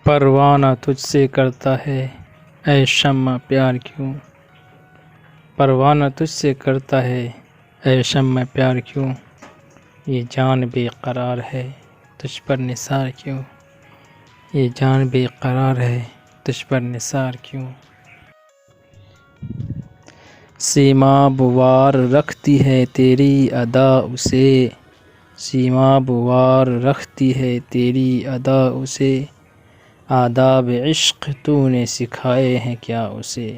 پروانہ تجھ سے کرتا ہے اے شمع پیار کیوں، پروانہ تجھ سے کرتا ہے اے شمع پیار کیوں، یہ جان بے قرار ہے تجھ پر نثار کیوں، یہ جان بے قرار ہے تجھ پر نثار کیوں۔ سیماب وار رکھتی ہے تیری ادا اسے، سیماب وار رکھتی ہے تیری ادا اسے، آداب عشق تو نے سکھائے ہیں کیا اسے،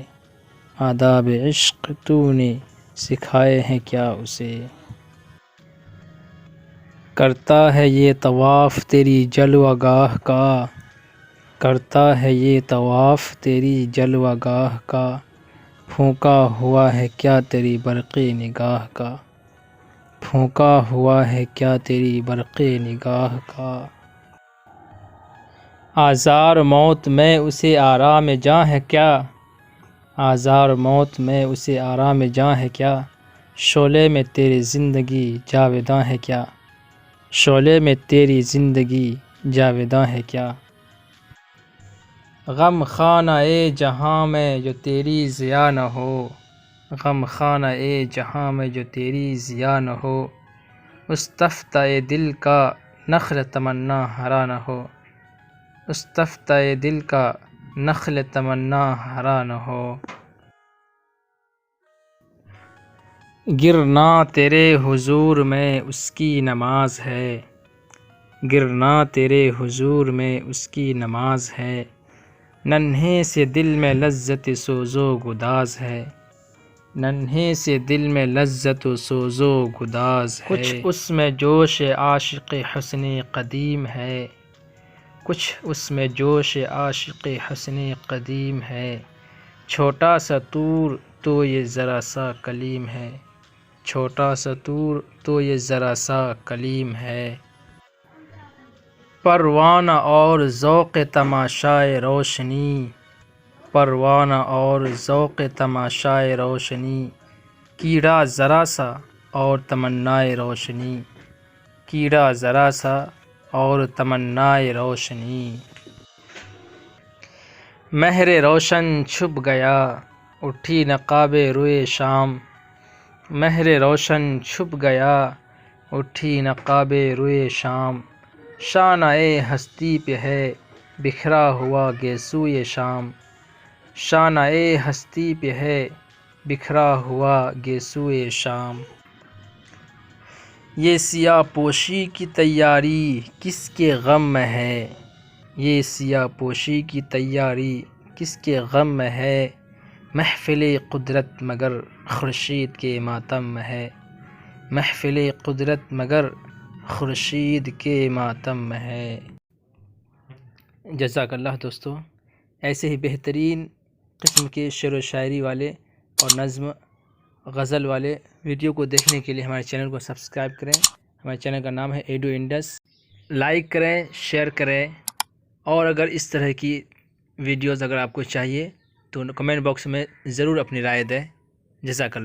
آداب عشق تو نے سکھائے ہیں کیا اسے۔ کرتا ہے یہ طواف تیری جلوہ گاہ کا، کرتا ہے یہ طواف تیری جلوہ گاہ کا، پھونکا ہوا ہے کیا تیری برق نگاہ کا، پھونکا ہوا ہے کیا تیری برق نگاہ کا۔ آزار موت میں اسے آرام جاں ہے کیا، آزار موت میں اسے آرام جاں ہے کیا، شعلے میں تیری زندگی جاویداں ہے کیا، شعلے میں تیری زندگی جاویداں ہے کیا۔ غم خانہ جہاں میں جو تیری ضیا نہ ہو، غم خانہ جہاں میں جو تیری ضیا نہ ہو، اس تفتہ دل کا نخل تمنا ہرا نہ ہو، اس تفتہ دل کا نخل تمنا ہرا نہ ہو۔ گرنا تیرے حضور میں اس کی نماز ہے، گرنا تیرے حضور میں اس کی نماز ہے، ننھے سے دل میں لذت سوز و گداز ہے، ننھے سے دل میں لذت و سوز و گداز ہے۔ کچھ اس میں جوش عاشق حسن قدیم ہے، کچھ اس میں جوش عاشق حسن قدیم ہے، چھوٹا سا طور تو یہ ذرا سا کلیم ہے، چھوٹا سا طور تو یہ ذرا سا کلیم ہے۔ پروانہ اور ذوق تماشائے روشنی، پروانہ اور ذوق تماشائے روشنی، کیڑا ذرا سا اور تمنائے روشنی، کیڑا ذرا سا اور تمنائے روشنی۔ مہر روشن چھپ گیا اٹھی نقاب روئے شام، مہر روشن چھپ گیا اٹھی نقاب روئے شام، شانہ ہستی پہ ہے بکھرا ہوا گیسوئے شام، شانہ ہستی پہ ہے بکھرا ہوا گیسوئے شام۔ یہ سیاہ پوشی کی تیاری کس کے غم میں ہے، یہ سیاہ پوشی کی تیاری کس کے غم میں ہے، محفل قدرت مگر خورشید کے ماتم میں ہے، محفل قدرت مگر خورشید کے ماتم میں ہے۔ جزاک اللہ دوستو، ایسے ہی بہترین قسم کے شعر و شاعری والے اور نظم غزل والے ویڈیو کو دیکھنے کے لیے ہمارے چینل کو سبسکرائب کریں۔ ہمارے چینل کا نام ہے ایڈو انڈس۔ لائک کریں، شیئر کریں، اور اگر اس طرح کی ویڈیوز اگر آپ کو چاہیے تو کمنٹ باکس میں ضرور اپنی رائے دیں۔ جزاک اللہ۔